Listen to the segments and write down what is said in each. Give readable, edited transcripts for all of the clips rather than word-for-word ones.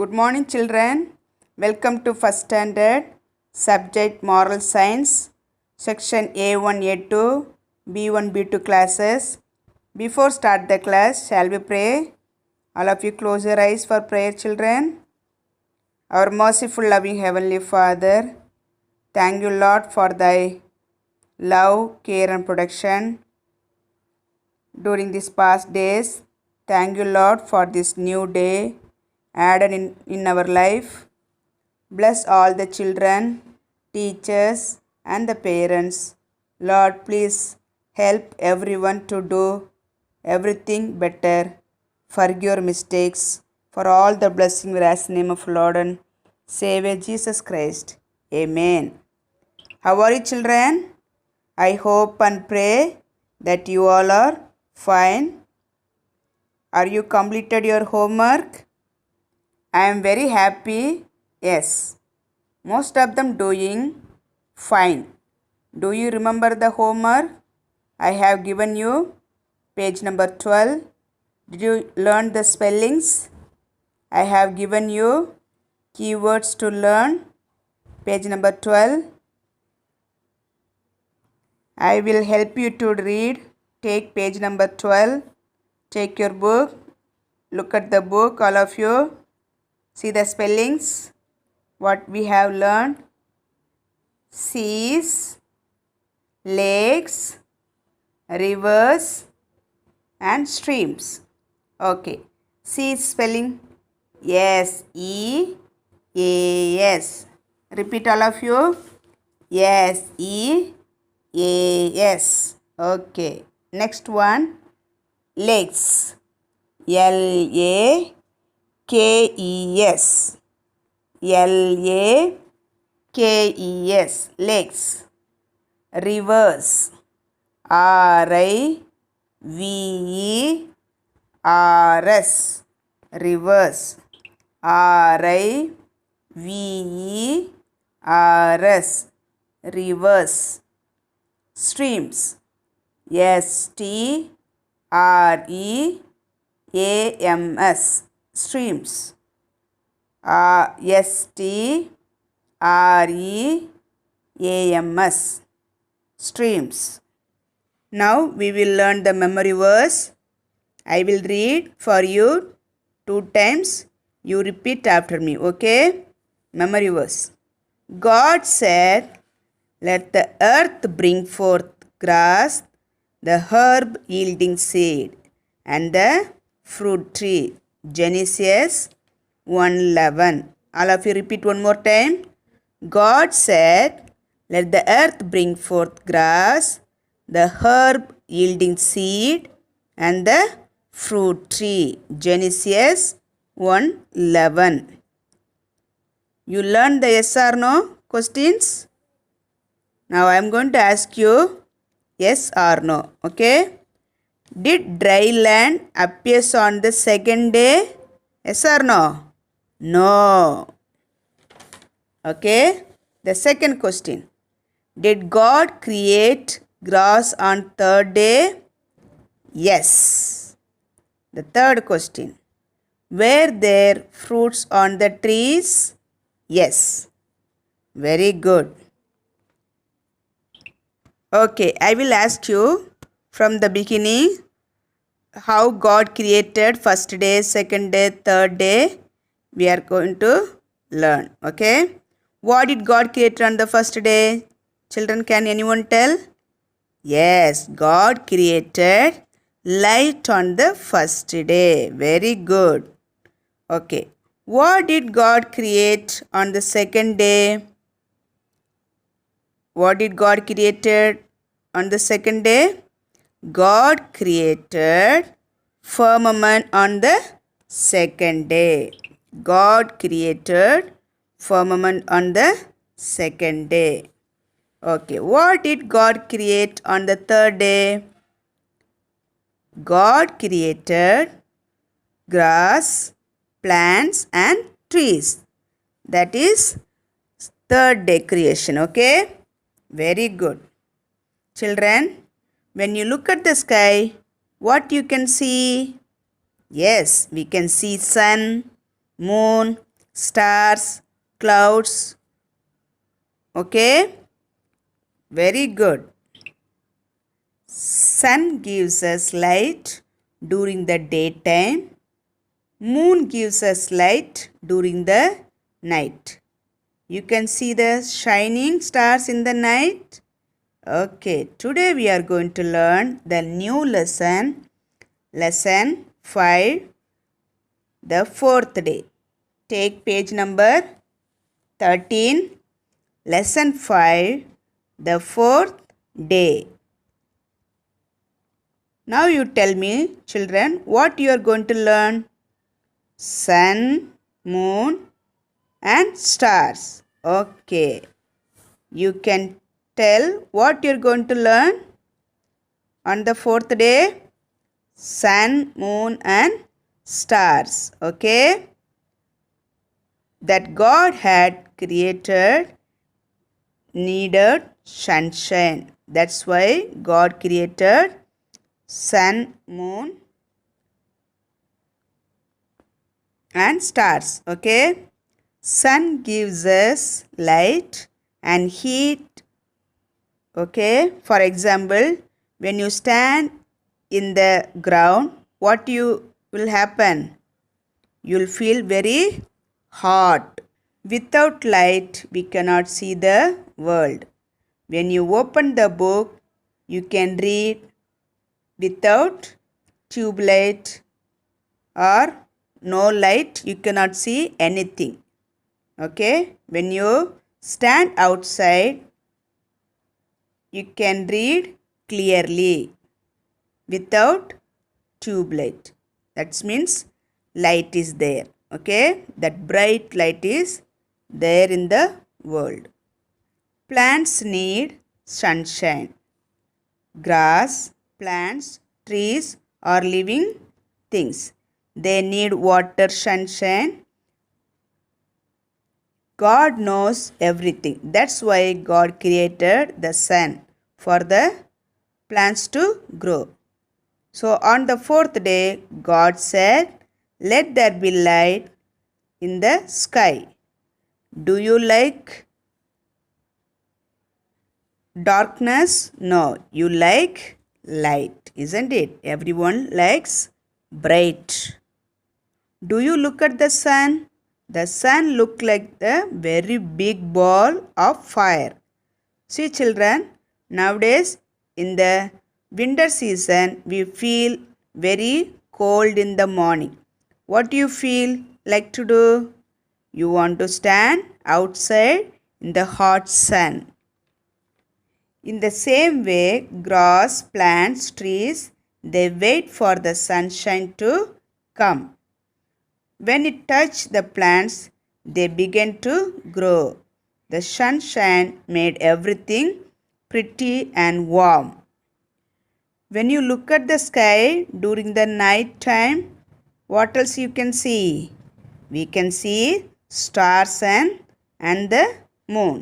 Good morning, children. Welcome to first standard subject moral science section A1 A2 B1 B2 classes. Before start the class, shall we pray? All of you close your eyes for prayer, children. Our merciful loving heavenly Father, thank you Lord for thy love, care and protection during these past days. Thank you Lord for this new day added in our life. Bless all the children, teachers and the parents. Lord, please help everyone to do everything better. Forgive your mistakes. For all the blessing we ask in the name of Lord and Savior Jesus Christ. Amen. How are you, children? I hope and pray that you all are fine. Are you completed your homework? I am very happy. Yes. Most of them doing fine. Do you remember the homework? I have given you page number 12. Did you learn the spellings? I have given you keywords to learn. Page number 12. I will help you to read. Take page number 12. Take your book. Look at the book, all of you. See the spellings. What we have learned. Seas, lakes, rivers and streams. Okay. Seas spelling. Yes. E-A-S. Repeat all of you. Yes. E-A-S. Okay. Next one. Lakes. L-A-K-E-S. L-A-K-E-S. Lakes. Rivers. R-I-V-E-R-S. Rivers. R-I-V-E-R-S. Rivers. Streams. S-T-R-E-A-M-S. Streams. S-T-R-E-A-M-S. Streams. Now we will learn the memory verse. I will read for you 2 times. You repeat after me, okay? Memory verse. God said, let the earth bring forth grass, the herb yielding seed, and the fruit tree. Genesis 1:11. All of you repeat one more time. God said, let the earth bring forth grass, the herb yielding seed, and the fruit tree. Genesis 1:11. You learned the yes or no questions? Now I am going to ask you yes or no. Okay? Did dry land appears on the second day? Yes or no? No. Okay? The second question. Did God create grass on third day? Yes. The third question. Were there fruits on the trees? Yes. Very good. Okay, I will ask you from the beginning how God created first day, second day, third day. We are going to learn. Okay. What did God create on the first day? Children, can anyone tell? Yes, God created light on the first day. Very good. Okay. What did God create on the second day? What did God created on the second day? God created firmament on the second day. God created firmament on the second day. Okay, what did God create on the third day? God created grass, plants and trees. That is third day creation. Okay? Very good. Children, when you look at the sky, what you can see? Yes, we can see sun, moon stars, clouds. Okay, very good. Sun gives us light during the daytime. Moon gives us light during the night. You can see the shining stars in the night. Okay, today we are going to learn the new lesson, lesson 5, the fourth day. Take page number 13, lesson 5, the fourth day. Now you tell me, children, what you are going to learn? Sun, moon and stars. Okay, you can tell what you are going to learn on the fourth day. Sun, moon and stars. Okay, that God had created needed sunshine. That's why God created sun, moon and stars. Okay, sun gives us light and heat. Okay, for example, when you stand in the ground, what will happen? You'll feel very hot. Without light, we cannot see the world. When you open the book, you can read. Without tube light or no light, you cannot see anything. Okay, when you stand outside, you can read clearly without tube light. That means light is there. Okay, that bright light is there in the world. Plants need sunshine. Grass, plants, trees are living things. They need water, sunshine. God knows everything. That's why God created the sun for the plants to grow. So on the fourth day, God said, "Let there be light in the sky." Do you like darkness? No, you like light, isn't it? Everyone likes bright. Do you look at the sun? The sun looks like a very big ball of fire. See children, nowadays in the winter season, we feel very cold in the morning. What do you feel like to do? You want to stand outside in the hot sun. In the same way, grass, plants, trees, they wait for the sunshine to come. When it touches the plants, they begin to grow. The sunshine made everything pretty and warm. When you look at the sky during the night time, what else you can see? We can see stars and the moon.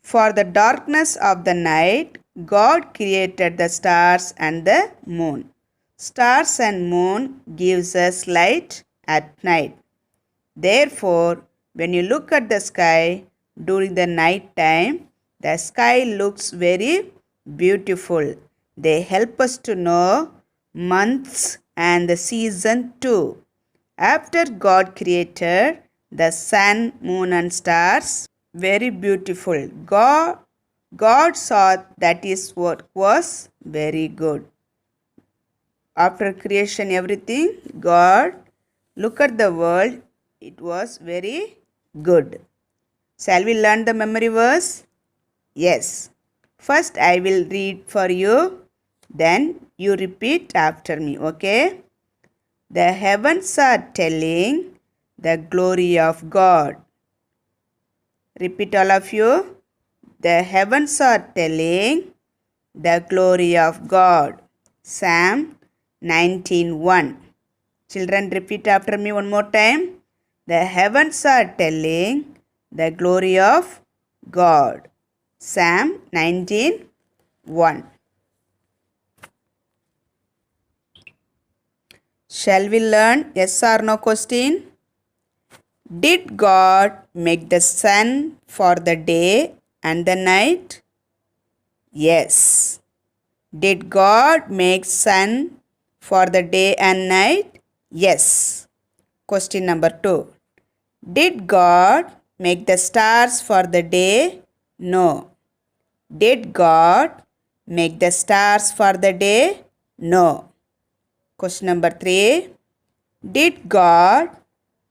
For the darkness of the night, God created the stars and the moon. Stars and moon gives us light at night. Therefore, when you look at the sky during the night time, the sky looks very beautiful. They help us to know months and the season too. After God created the sun, moon and stars, very beautiful, God saw that his work was very good. After creation everything, God look at the world, it was very good. Shall we learn the memory verse? Yes. First I will read for you, then you repeat after me, okay? The heavens are telling the glory of God. Repeat all of you. The heavens are telling the glory of God. Psalm 19:1. Children, repeat after me one more time. The heavens are telling the glory of God. Psalm 19:1. Shall we learn yes or no question? Did God make the sun for the day and the night? Yes. Did God make sun for the day and night? Yes. Question number 2. Did God make the stars for the day? No. Did God make the stars for the day? No. Question number 3. Did God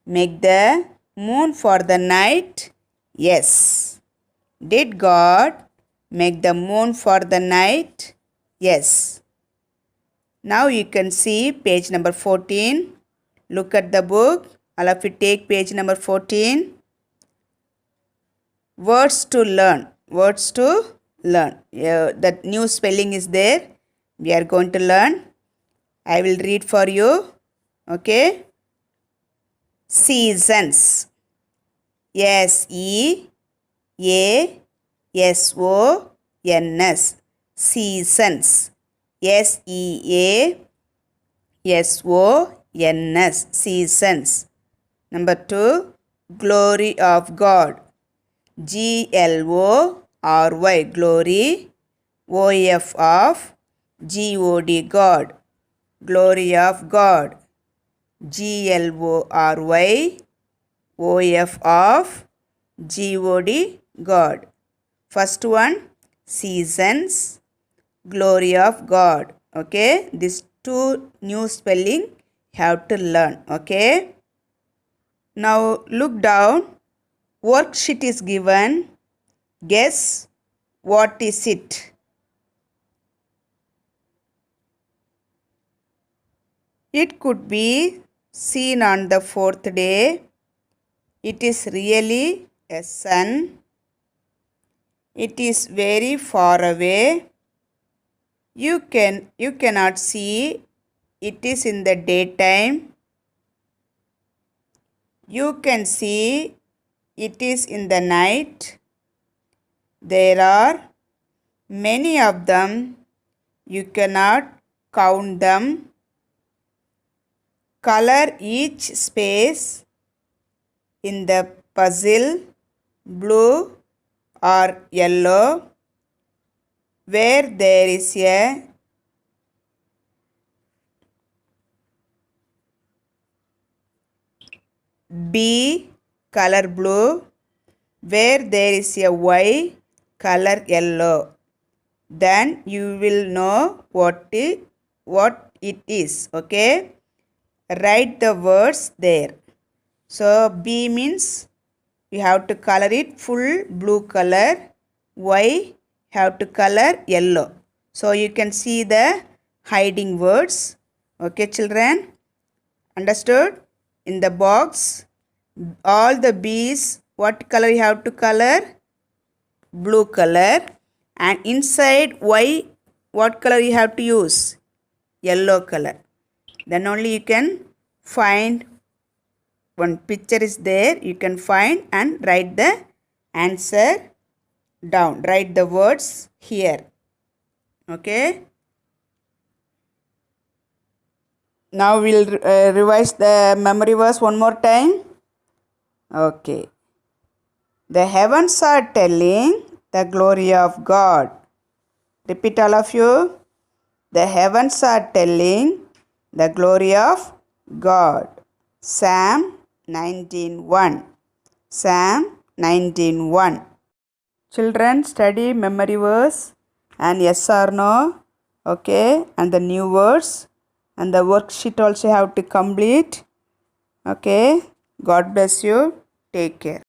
make the moon for the night? Yes. Did God make the moon for the night? Yes. Now you can see page number 14. Look at the book. All of you take page number 14. Words to learn. Words to learn. The new spelling is there. We are going to learn. I will read for you. Okay. Seasons. S-E-A-S-O-N-S. Seasons. S-E-A-S-O-N-S. Seasons. Number 2. Glory of God. G-L-O-R-Y. Glory. O-F of G-O-D. God. Glory of God. G-L-O-R-Y. O-F of G-O-D. God. First one, seasons, glory of God. Okay, these two new spelling have to learn. Okay. Now look down. Worksheet is given. Guess what is it? It could be seen on the fourth day. It is really a sun. It is very far away. You cannot see. It is in the daytime. You can see. It is in the night. There are many of them. You cannot count them. Color each space in the puzzle blue or yellow. Where there is a B, color blue. Where there is a Y, color yellow. Then you will know what it is. Okay. Write the words there. So B means you have to color it full blue color. Y have to color yellow. So you can see the hiding words. Okay, children? Understood? In the box, all the B's, what color you have to color? Blue color. And inside Y, what color you have to use? Yellow color. Then only you can find one picture is there. You can find and write the answer down. Write the words here. Okay. Now we'll revise the memory verse one more time. Okay. The heavens are telling the glory of God. Repeat all of you. The heavens are telling the glory of God. Psalm 19:1. Psalm 19:1. Children, study memory verse and yes or no. Okay. And the new words. And the worksheet also have to complete. Okay. God bless you. Take care.